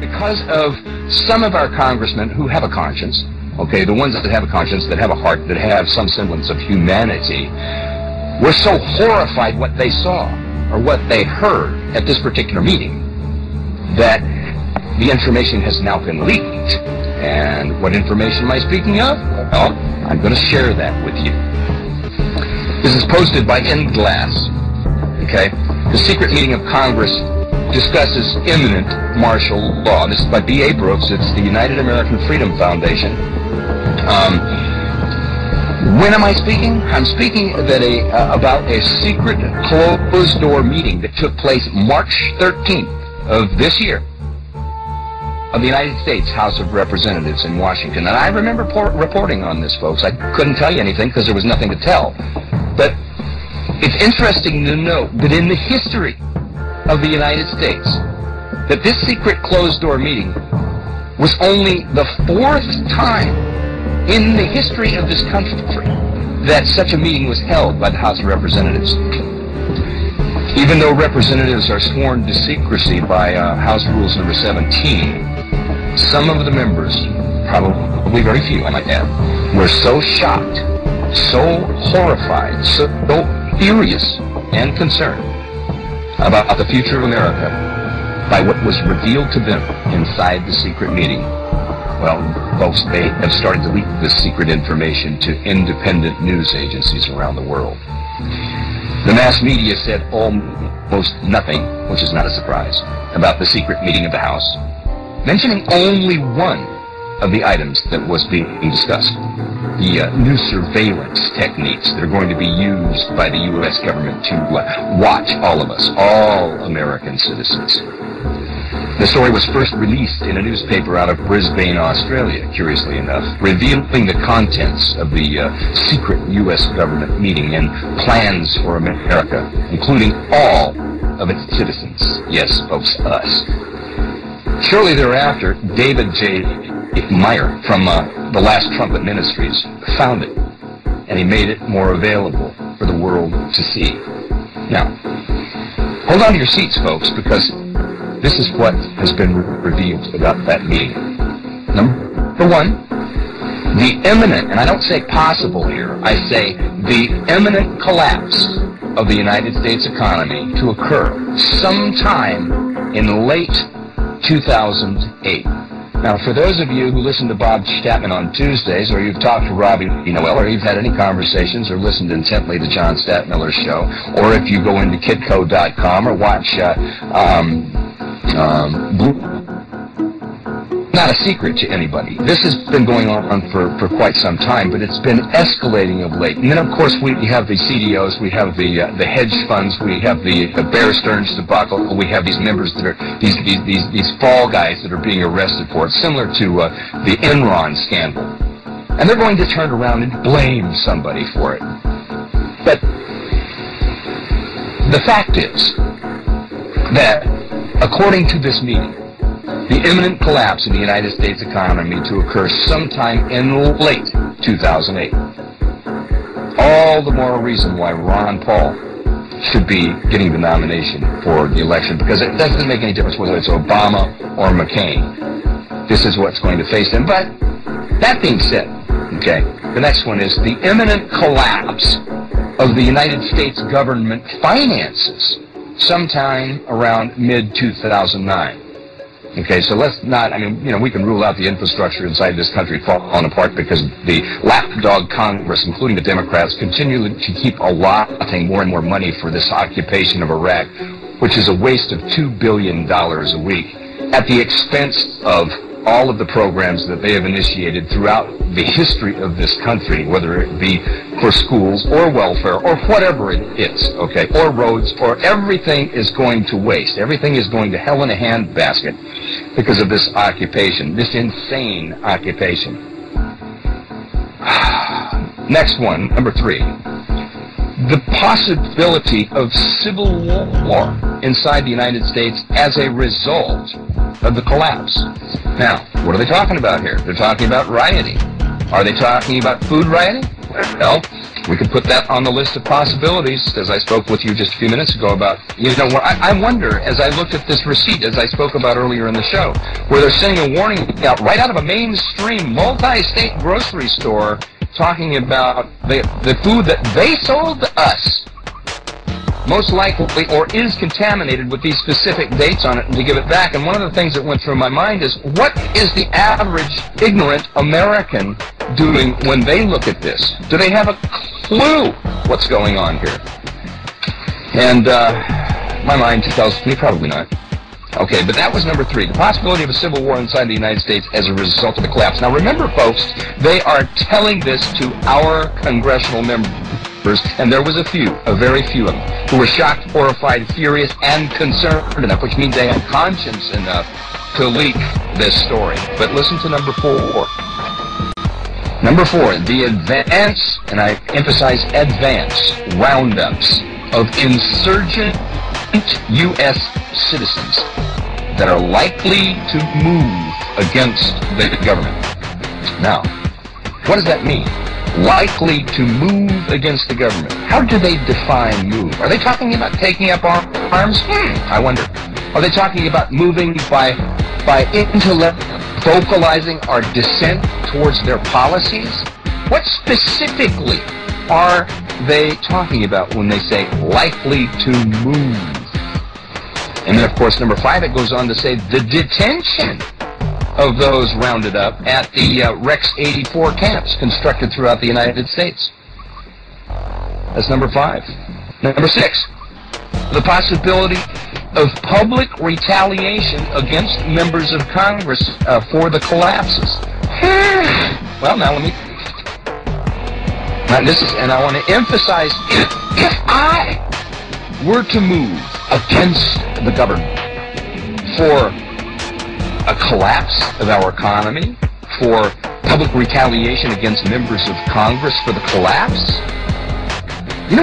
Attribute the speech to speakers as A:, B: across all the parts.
A: because of some of our congressmen who have a conscience, okay, the ones that have a conscience, that have a heart, that have some semblance of humanity, were so horrified what they saw or what they heard at this particular meeting that the information has now been leaked. And what information am I speaking of? Well, I'm going to share that with you. This is posted by Glass. Okay? The secret meeting of Congress discusses imminent martial law. This is by B.A. Brooks. It's the United American Freedom Foundation. When am I speaking? I'm speaking that about a secret closed-door meeting that took place March 13th of this year of the United States House of Representatives in Washington. And I remember reporting on this, folks. I couldn't tell you anything because there was nothing to tell. But it's interesting to note that in the history of the United States, that this secret closed-door meeting was only the 4th time in the history of this country that such a meeting was held by the House of Representatives. Even though representatives are sworn to secrecy by House Rules number 17, some of the members, probably very few I might add, were so shocked, so horrified, so furious and concerned about the future of America by what was revealed to them inside the secret meeting. Well, folks, they have started to leak this secret information to independent news agencies around the world. The mass media said almost nothing, which is not a surprise, about the secret meeting of the House, mentioning only one of the items that was being discussed: the new surveillance techniques that are going to be used by the U.S. government to watch all of us, all American citizens. The story was first released in a newspaper out of Brisbane, Australia, curiously enough, revealing the contents of the secret U.S. government meeting and plans for America, including all of its citizens. Yes, folks, us. Shortly thereafter, David J. Meyer from the Last Trumpet Ministries found it, and he made it more available for the world to see. Now, hold on to your seats, folks, because this is what has been revealed about that meeting. Number one, the imminent, and I don't say possible here, I say the imminent collapse of the United States economy to occur sometime in late 2008. Now, for those of you who listen to Bob Statman on Tuesdays, or you've talked to Robbie Noel, or you've had any conversations or listened intently to John Statmiller's show, or if you go into kidco.com or watch not a secret to anybody. This has been going on for quite some time, but it's been escalating of late. And then, of course, we have the CDOs, we have the hedge funds, we have the Bear Stearns debacle, we have these members that are these fall guys that are being arrested for it, similar to the Enron scandal. And they're going to turn around and blame somebody for it. But the fact is that, according to this meeting, the imminent collapse in the United States economy to occur sometime in late 2008. All the more reason why Ron Paul should be getting the nomination for the election, because it doesn't make any difference whether it's Obama or McCain. This is what's going to face them. But that being said, okay, the next one is the imminent collapse of the United States government finances sometime around mid-2009. Okay, so let's not, we can rule out the infrastructure inside this country falling apart because the lapdog Congress, including the Democrats, continue to keep allotting more and more money for this occupation of Iraq, which is a waste of $2 billion a week, at the expense of all of the programs that they have initiated throughout the history of this country, whether it be for schools or welfare or whatever it is, okay, or roads, or everything is going to waste. Everything is going to hell in a handbasket because of this occupation, this insane occupation. Next one, number 3. The possibility of civil war inside the United States as a result of the collapse. Now, what are they talking about here? They're talking about rioting. Are they talking about food rioting? Well, We could put that on the list of possibilities, as I spoke with you just a few minutes ago about, I wonder, as I looked at this receipt, as I spoke about earlier in the show, where they're sending a warning out right out of a mainstream multi-state grocery store talking about the food that they sold to us most likely or is contaminated with these specific dates on it, and to give it back. And one of the things that went through my mind is, what is the average ignorant American doing when they look at this? Do they have a clue what's going on here? And my mind tells me probably not. Okay, but that was number 3, the possibility of a civil war inside the United States as a result of the collapse. Now remember, folks, they are telling this to our congressional members, and there was a very few of them, who were shocked, horrified, furious, and concerned enough, which means they had conscience enough to leak this story. But listen to number 4. Number 4, the advance, and I emphasize advance, roundups of insurgent U.S. citizens that are likely to move against the government. Now, what does that mean? Likely to move against the government. How do they define move? Are they talking about taking up arms? I wonder. Are they talking about moving by intellect, vocalizing our dissent towards their policies? What specifically are they talking about when they say likely to move? And then, of course, number 5, it goes on to say the detention of those rounded up at the Rex 84 camps constructed throughout the United States. That's number 5. Number 6, the possibility of public retaliation against members of Congress for the collapses. Well, now let me... And I want to emphasize, if I were to move against the government for a collapse of our economy, for public retaliation against members of Congress for the collapse, and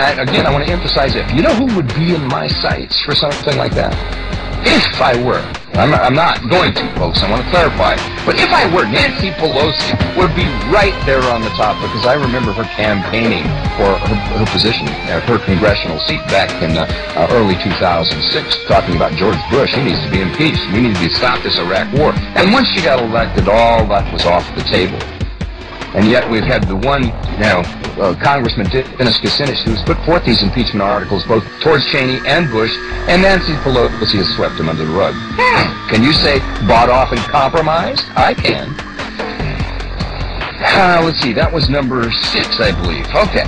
A: I want to emphasize it, you know who would be in my sights for something like that? If I were, I'm not going to, folks, I want to clarify, but if I were, Nancy Pelosi would be right there on the top, because I remember her campaigning for her position, her congressional seat back in early 2006, talking about George Bush. He needs to be impeached. We need to stop this Iraq war. And once she got elected, all that was off the table. And yet we've had the one, Congressman Dennis Kucinich, who's put forth these impeachment articles both towards Cheney and Bush, and Nancy Pelosi has swept him under the rug. Can you say bought off and compromised? I can. Let's see, that was number 6, I believe. Okay.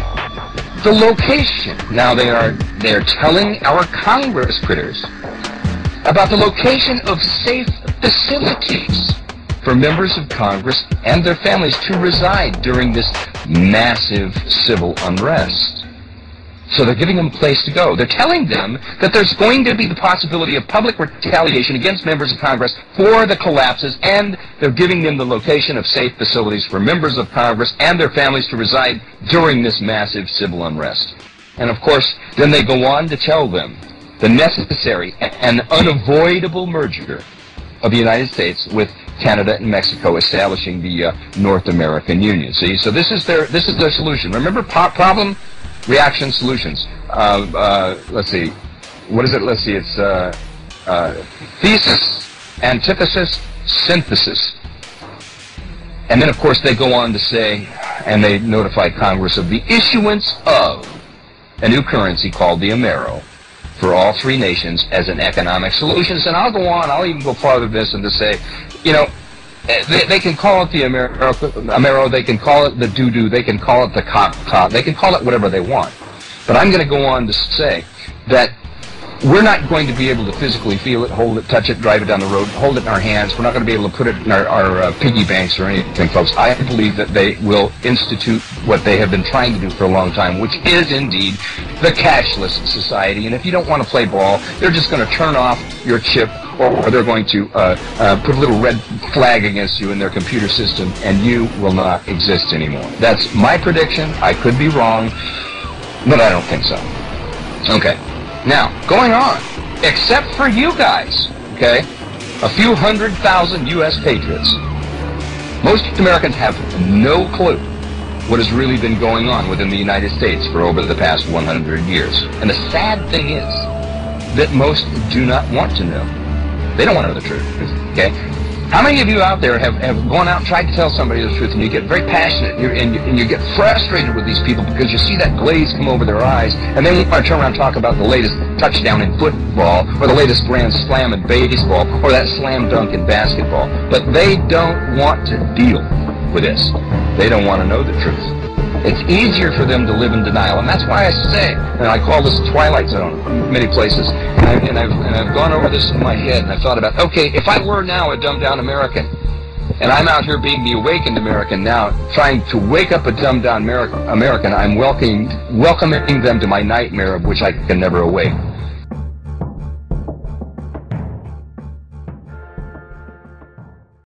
A: The location. Now they're telling our Congress critters about the location of safe facilities for members of Congress and their families to reside during this massive civil unrest. So they're giving them a place to go. They're telling them that there's going to be the possibility of public retaliation against members of Congress for the collapses, and they're giving them the location of safe facilities for members of Congress and their families to reside during this massive civil unrest. And of course, then they go on to tell them the necessary and unavoidable merger of the United States with Canada and Mexico, establishing the North American Union. See, so this is their solution. Remember, problem, reaction, solutions. Let's see, what is it? Let's see, it's thesis, antithesis, synthesis. And then, of course, they go on to say, and they notify Congress of the issuance of a new currency called the Amero for all 3 nations as an economic solution. And I'll go on, I'll even go farther than this and to say, they can call it the Amero, they can call it the doo-doo, they can call it the cop, they can call it whatever they want. But I'm going to go on to say that we're not going to be able to physically feel it, hold it, touch it, drive it down the road, hold it in our hands. We're not going to be able to put it in our piggy banks or anything, folks. I believe that they will institute what they have been trying to do for a long time, which is indeed the cashless society. And if you don't want to play ball, they're just going to turn off your chip, or they're going to put a little red flag against you in their computer system, and you will not exist anymore. That's my prediction. I could be wrong, but I don't think so. Okay. Now, going on, except for you guys, okay, a few 100,000 U.S. patriots, most Americans have no clue what has really been going on within the United States for over the past 100 years. And the sad thing is that most do not want to know. They don't want to know the truth, okay? How many of you out there have gone out and tried to tell somebody the truth, and you get very passionate, and you get frustrated with these people because you see that glaze come over their eyes, and then you want to turn around and talk about the latest touchdown in football, or the latest grand slam in baseball, or that slam dunk in basketball. But they don't want to deal with this. They don't want to know the truth. It's easier for them to live in denial, and that's why I say, and I call this Twilight Zone in many places, and I've gone over this in my head, and I've thought about, okay, if I were now a dumbed-down American, and I'm out here being the awakened American now, trying to wake up a dumbed-down American, I'm welcoming them to my nightmare of which I can never awake.